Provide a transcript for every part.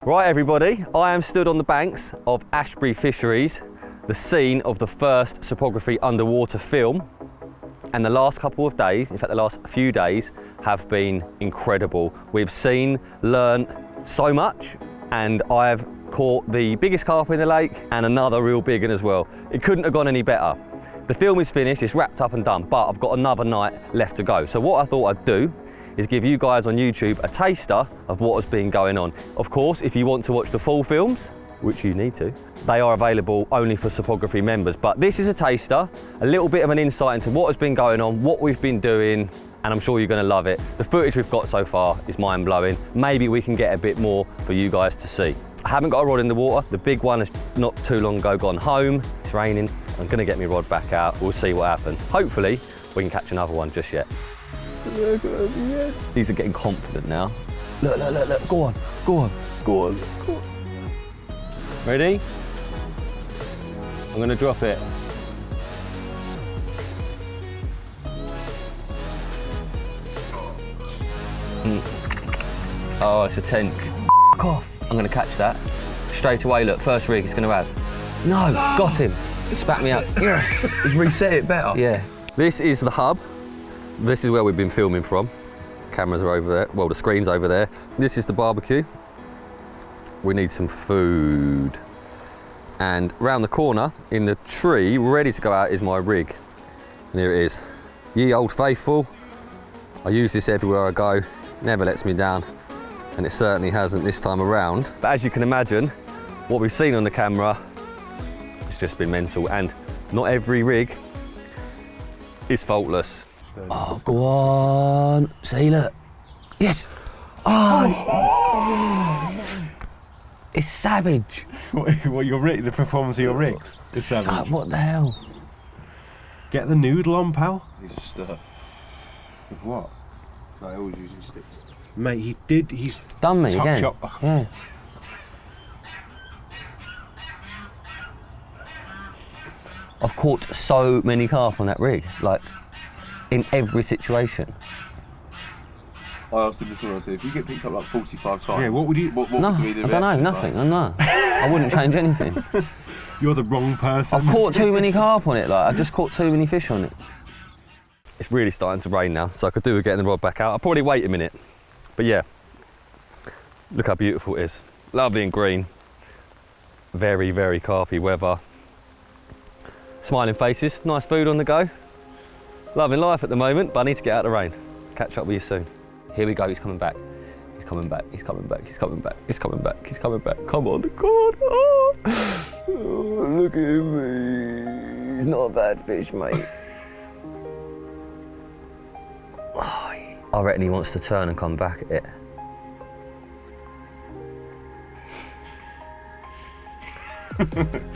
Right everybody, I am stood on the banks of Ashbury Fisheries, the scene of the first Cypography underwater film. And the last couple of days, in fact the last few days, have been incredible. We've seen, learned so much, and I've caught the biggest carp in the lake and another real big one as well. It couldn't have gone any better. The film is finished, it's wrapped up and done, but I've got another night left to go. So what I thought I'd do is give you guys on YouTube a taster of what has been going on. Of course, if you want to watch the full films, which you need to, they are available only for Cypography members. But this is a taster, a little bit of an insight into what has been going on, what we've been doing, and I'm sure you're gonna love it. The footage we've got so far is mind-blowing. Maybe we can get a bit more for you guys to see. I haven't got a rod in the water. The big one has not too long ago gone home. It's raining. I'm gonna get my rod back out. We'll see what happens. Hopefully, we can catch another one just yet. Look at them, yes. These are getting confident now. Look, look, look, look. Go on, go on, go on, go on. Ready? I'm gonna drop it. Oh, it's a 10. F off. I'm gonna catch that. Straight away, look, first rig it's gonna have. No, got him. Spat me up. Yes. He's reset it better. Yeah. This is the hub. This is where we've been filming from. Cameras are over there. Well, the screen's over there. This is the barbecue. We need some food. And round the corner, in the tree, ready to go out, is my rig. And here it is. Ye Old Faithful. I use this everywhere I go. Never lets me down. And it certainly hasn't this time around. But as you can imagine, what we've seen on the camera, it's just been mental. And not every rig is faultless. Oh, go on. See, look. Yes. Oh. It's savage. What your rig, the performance of your rig? It's savage. What the hell? Get the noodle on, pal. He's just with what? I always using sticks. Mate, he's done me top again. Shot. Yeah. I've caught so many carp on that rig, like in every situation. I asked him before, I said, if you get picked up like 45 times, Yeah, what would you? what No, would be the I don't know, reaction, nothing, like? I know. I wouldn't change anything. You're the wrong person. I've caught too many carp on it, like I just caught too many fish on it. It's really starting to rain now, so I could do with getting the rod back out. I'll probably wait a minute, but yeah. Look how beautiful it is. Lovely and green. Very, very carpy weather. Smiling faces, nice food on the go. Loving life at the moment, but I need to get out of the rain. Catch up with you soon. Here we go, he's coming back. He's coming back, he's coming back, he's coming back, he's coming back, he's coming back. Come on, God. Oh. Oh, look at me. He's not a bad fish, mate. Oh, I reckon he wants to turn and come back at it.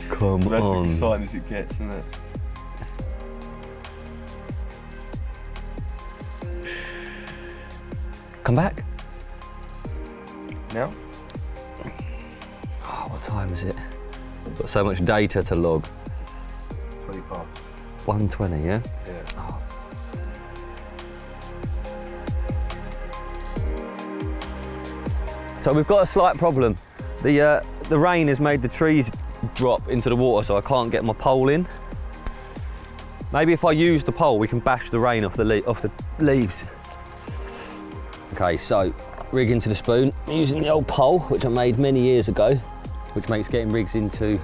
Come That's on. as exciting as it gets, isn't it? Come back. Now? Oh, what time is it? Got so much data to log. 20 past. 1:20, yeah? Yeah. Oh. So we've got a slight problem. The rain has made the trees drop into the water, so I can't get my pole in. Maybe if I use the pole, we can bash the rain off the leaves. Okay, so rig into the spoon, using the old pole, which I made many years ago, which makes getting rigs into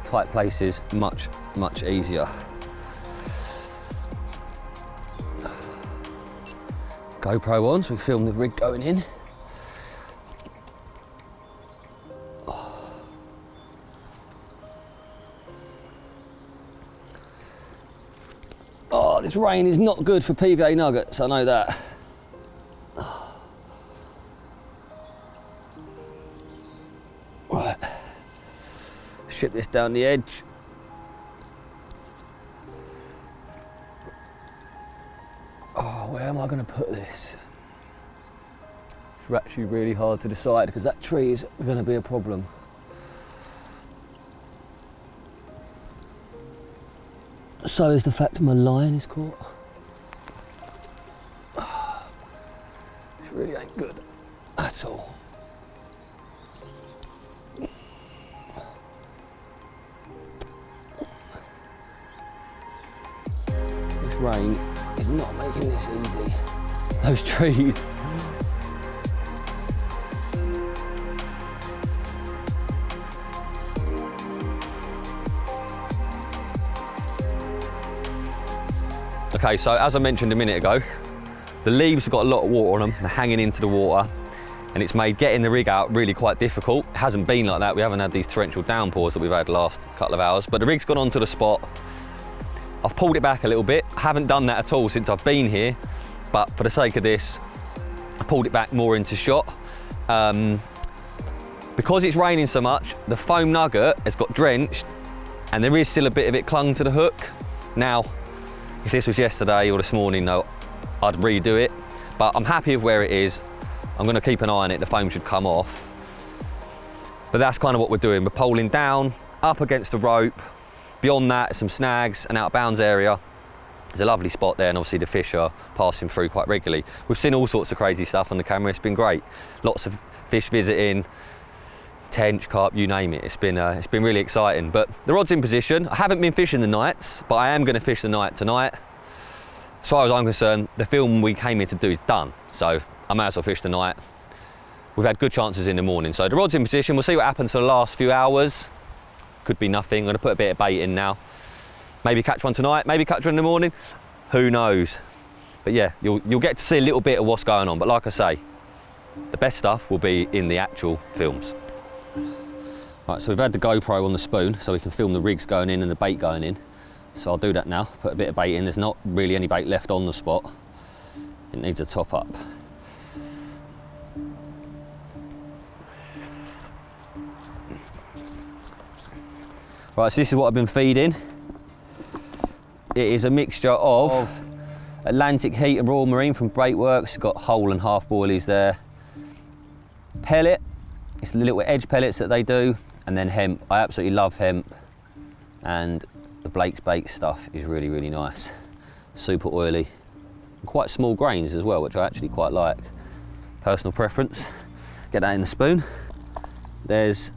tight places much, much easier. GoPro on, so we film the rig going in. Oh, this rain is not good for PVA nuggets, I know that. Right, ship this down the edge. Oh, where am I going to put this? It's actually really hard to decide because that tree is going to be a problem. So is the fact that my line is caught. This really ain't good at all. rain is not making this easy. Those trees. Okay, so as I mentioned a minute ago, the leaves have got a lot of water on them, they're hanging into the water, and it's made getting the rig out really quite difficult. It hasn't been like that, we haven't had these torrential downpours that we've had the last couple of hours, but the rig's gone onto the spot. I've pulled it back a little bit. I haven't done that at all since I've been here, but for the sake of this, I pulled it back more into shot. Because it's raining so much, the foam nugget has got drenched, and there is still a bit of it clung to the hook. Now, if this was yesterday or this morning, no, I'd redo it, but I'm happy with where it is. I'm gonna keep an eye on it, the foam should come off. But that's kind of what we're doing. We're poling down, up against the rope. Beyond that, some snags, an out of bounds area. There's a lovely spot there, and obviously the fish are passing through quite regularly. We've seen all sorts of crazy stuff on the camera, it's been great. Lots of fish visiting, tench, carp, you name it. It's been really exciting. But the rod's in position. I haven't been fishing the nights, but I am going to fish the night tonight. As far as I'm concerned, the film we came here to do is done. So I may as well fish the night. We've had good chances in the morning. So the rod's in position. We'll see what happens for the last few hours. Could be nothing. I'm going to put a bit of bait in now. Maybe catch one tonight, maybe catch one in the morning. Who knows? But yeah, you'll get to see a little bit of what's going on. But like I say, the best stuff will be in the actual films. Right, so we've had the GoPro on the spoon so we can film the rigs going in and the bait going in. So I'll do that now, put a bit of bait in. There's not really any bait left on the spot. It needs a top up. Right, so this is what I've been feeding. It is a mixture of Atlantic Heat and Royal Marine from Breakworks. It's got whole and half boilies there. Pellet, it's the little edge pellets that they do. And then hemp. I absolutely love hemp, and the Blake's Bait stuff is really, really nice. Super oily, and quite small grains as well, which I actually quite like. Personal preference. Get that in the spoon. There's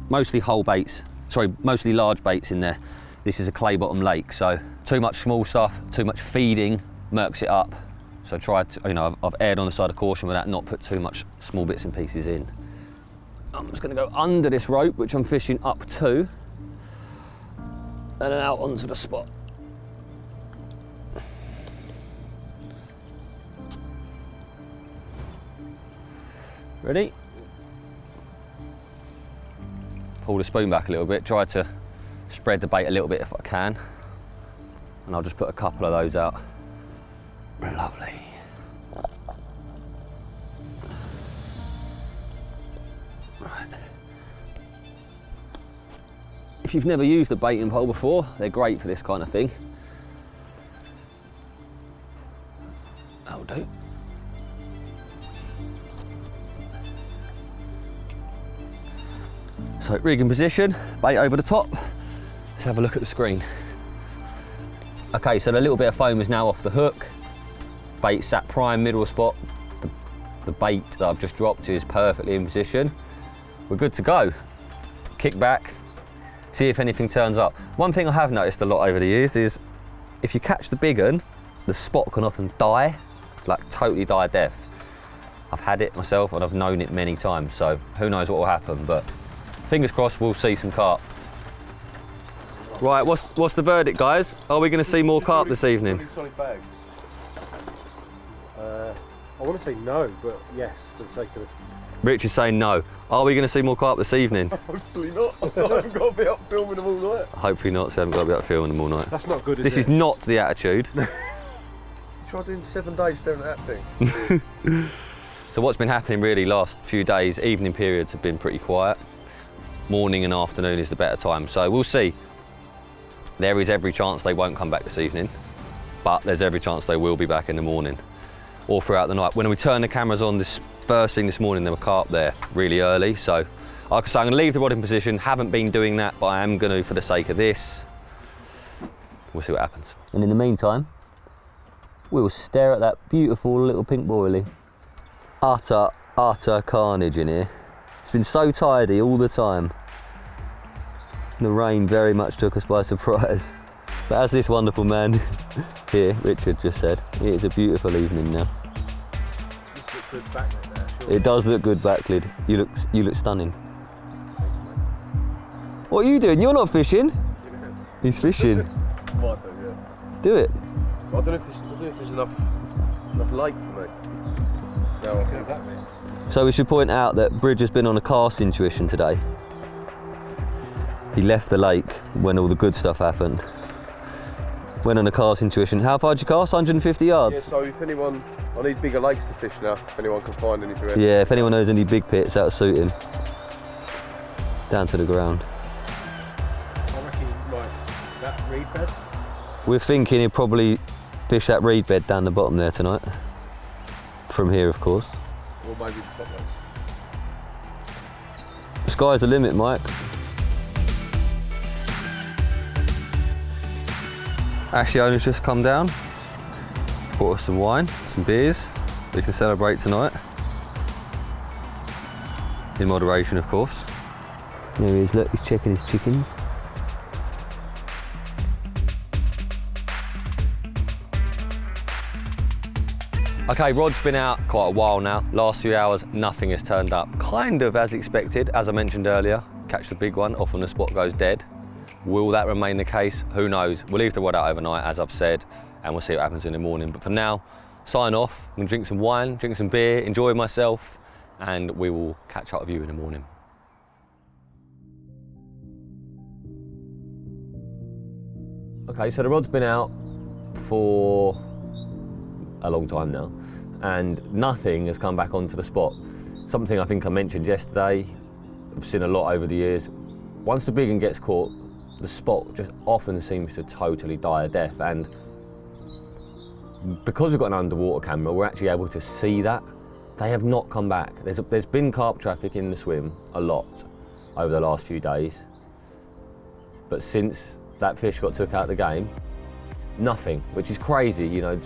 mostly whole baits, sorry, mostly large baits in there. This is a clay bottom lake, so too much small stuff, too much feeding murks it up. So try to, you know, I've erred on the side of caution with that, not put too much small bits and pieces in. I'm just going to go under this rope, which I'm fishing up to, and then out onto the spot. Ready? Pull the spoon back a little bit, try to spread the bait a little bit if I can, and I'll just put a couple of those out. Lovely. Right. If you've never used a baiting pole before, they're great for this kind of thing. That'll do. So rig in position, bait over the top. Let's have a look at the screen. Okay, so the little bit of foam is now off the hook. Bait sat prime middle spot. The bait that I've just dropped is perfectly in position. We're good to go. Kick back, see if anything turns up. One thing I have noticed a lot over the years is if you catch the big one, the spot can often die, like totally die a death. I've had it myself and I've known it many times, so who knows what will happen, but fingers crossed we'll see some carp. Right, what's the verdict, guys? Are we going to see more carp this evening? Solid bags. I want to say no, but yes, for the sake of it. Rich is saying no. Are we going to see more carp this evening? Hopefully not. I haven't got to be up filming them all night. Hopefully not, so I haven't got to be up filming them all night. That's not good, is it? This is not the attitude. Try doing 7 days staring at that thing. So what's been happening really last few days, evening periods have been pretty quiet. Morning and afternoon is the better time, so we'll see. There is every chance they won't come back this evening, but there's every chance they will be back in the morning or throughout the night. When we turned the cameras on this first thing this morning, there were carp there really early, so like I say, I'm going to leave the rod in position. Haven't been doing that, but I am going to for the sake of this. We'll see what happens. And in the meantime, we'll stare at that beautiful little pink boilie. Utter carnage in here. It's been so tidy all the time. The rain very much took us by surprise. But as this wonderful man here, Richard, just said, it is a beautiful evening now. This looks good backlit there, sure. It does look good backlit. You look stunning. What are you doing? You're not fishing. He's fishing. Might do, yeah. Do it. I don't know if there's enough light for me. No, okay. So we should point out that Bridge has been on a cast intuition today. He left the lake when all the good stuff happened. Went on a cast intuition. How far did you cast? 150 yards? Yeah, so if anyone, I need bigger lakes to fish now, if anyone can find anything. Yeah, if anyone knows any big pits, that'll suit him. Down to the ground. I reckon, like, that reed bed. We're thinking he'll probably fish that reed bed down the bottom there tonight. From here, of course. Or maybe the top one. The sky's the limit, Mike. Ashley owner's just come down. Bought us some wine, some beers. We can celebrate tonight. In moderation, of course. There he is, look, he's checking his chickens. Okay, rod's been out quite a while now. Last few hours, nothing has turned up. Kind of as expected, as I mentioned earlier. Catch the big one, often the spot goes dead. Will that remain the case? Who knows? We'll leave the rod out overnight, as I've said, and we'll see what happens in the morning. But for now, sign off. I'm gonna drink some wine, drink some beer, enjoy myself, and we will catch up with you in the morning. Okay, so the rod's been out for a long time now, and nothing has come back onto the spot. Something I think I mentioned yesterday, I've seen a lot over the years. Once the big one gets caught, the spot just often seems to totally die a death, and because we've got an underwater camera, we're actually able to see that. They have not come back. There's been carp traffic in the swim a lot over the last few days, but since that fish got took out of the game, nothing, which is crazy, you know.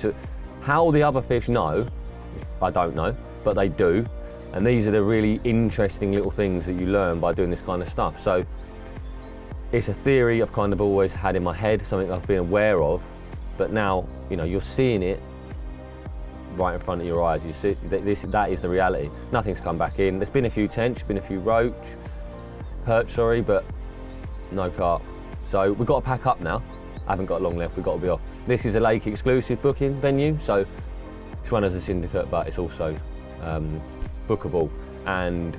How the other fish know, I don't know, but they do. And these are the really interesting little things that you learn by doing this kind of stuff. So it's a theory I've kind of always had in my head, something I've been aware of, but now, you know, you're seeing it right in front of your eyes. You see, that is the reality. Nothing's come back in. There's been a few tench, been a few perch, sorry, but no carp. So we've got to pack up now. I haven't got long left, we've got to be off. This is a lake exclusive booking venue, so it's run as a syndicate, but it's also bookable, and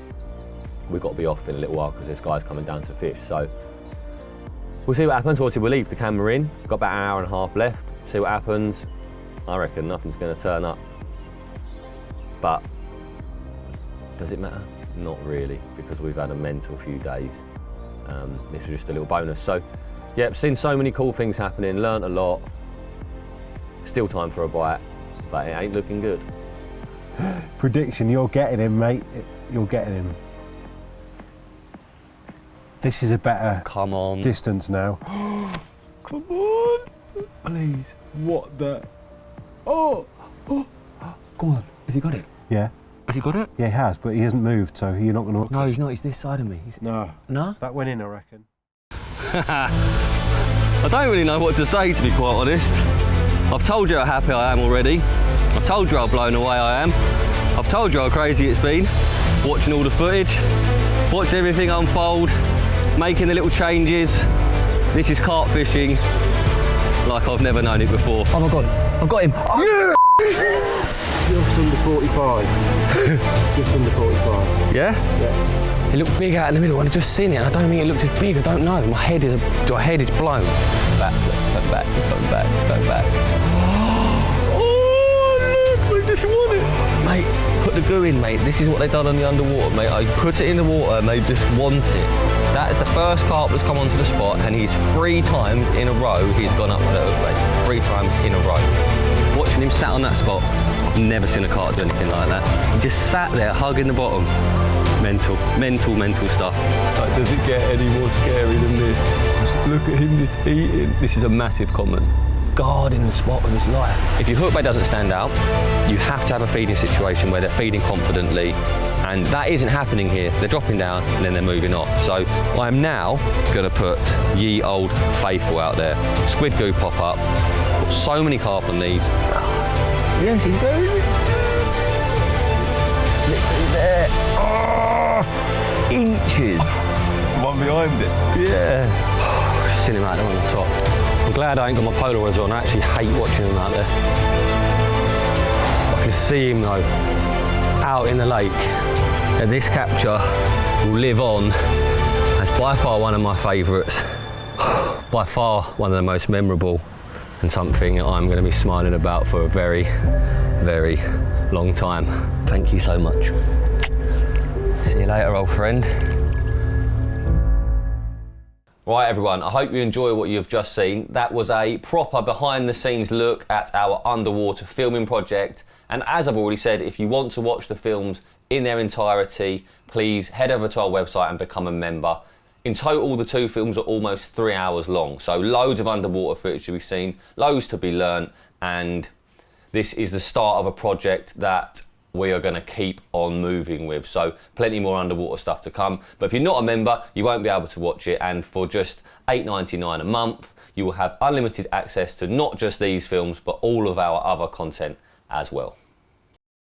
we've got to be off in a little while because this guy's coming down to fish. So we'll see what happens. Obviously we'll leave the camera in, got about an hour and a half left, see what happens. I reckon nothing's going to turn up, but does it matter? Not really, because we've had a mental few days. This was just a little bonus. So yeah, I've seen so many cool things happening, learnt a lot. Still time for a bite, but it ain't looking good. Prediction, you're getting him, mate. You're getting him. This is a better Come on. distance now. Come on, please. What the? Oh, go on. Has he got it? Yeah. Has he got it? Yeah, he has, but he hasn't moved, so you're not going to... No, he's not. He's this side of me. No. No? That went in, I reckon. I don't really know what to say, to be quite honest. I've told you how happy I am already. I've told you how blown away I am. I've told you how crazy it's been. Watching all the footage, watching everything unfold, making the little changes. This is carp fishing like I've never known it before. Oh my God, I've got him. Yeah! Just under 45. Just under 45. Yeah? Yeah. It looked big out in the middle, and I just seen it, and I don't think it looked as big, I don't know. My head is blown. Back, it's going back, it's going back, it's going back. Oh, look, they just want it. Mate, put the goo in, mate. This is what they've done on the underwater, mate. I put it in the water, and they just want it. That is the first carp that's come onto the spot, and he's 3 times in a row, he's gone up to the hook, mate. 3 times in a row. Watching him sat on that spot, I've never seen a carp do anything like that. He just sat there, hugging the bottom. Mental stuff. Like, does it get any more scary than this? Look at him just eating. This is a massive comment. guarding the spot with his life. If your hook bait doesn't stand out, you have to have a feeding situation where they're feeding confidently, and that isn't happening here. They're dropping down and then they're moving off. So I'm now going to put Ye Old Faithful out there. Squid goo pop up. Got so many carp on these. Yes, he's very good. Literally there. Oh, inches. One behind it. Yeah. Seen him out there on the top. I'm glad I ain't got my Polaroids on. I actually hate watching him out there. I can see him though, out in the lake. And this capture will live on as by far one of my favourites. By far one of the most memorable, and something that I'm going to be smiling about for a very, very long time. Thank you so much. See you later, old friend. Right everyone, I hope you enjoy what you've just seen. That was a proper behind the scenes look at our underwater filming project. And as I've already said, if you want to watch the films in their entirety, please head over to our website and become a member. In total, the 2 films are almost 3 hours long. So loads of underwater footage to be seen, loads to be learnt. And this is the start of a project that we are going to keep on moving with. So plenty more underwater stuff to come. But if you're not a member, you won't be able to watch it. And for just $8.99 a month, you will have unlimited access to not just these films, but all of our other content as well.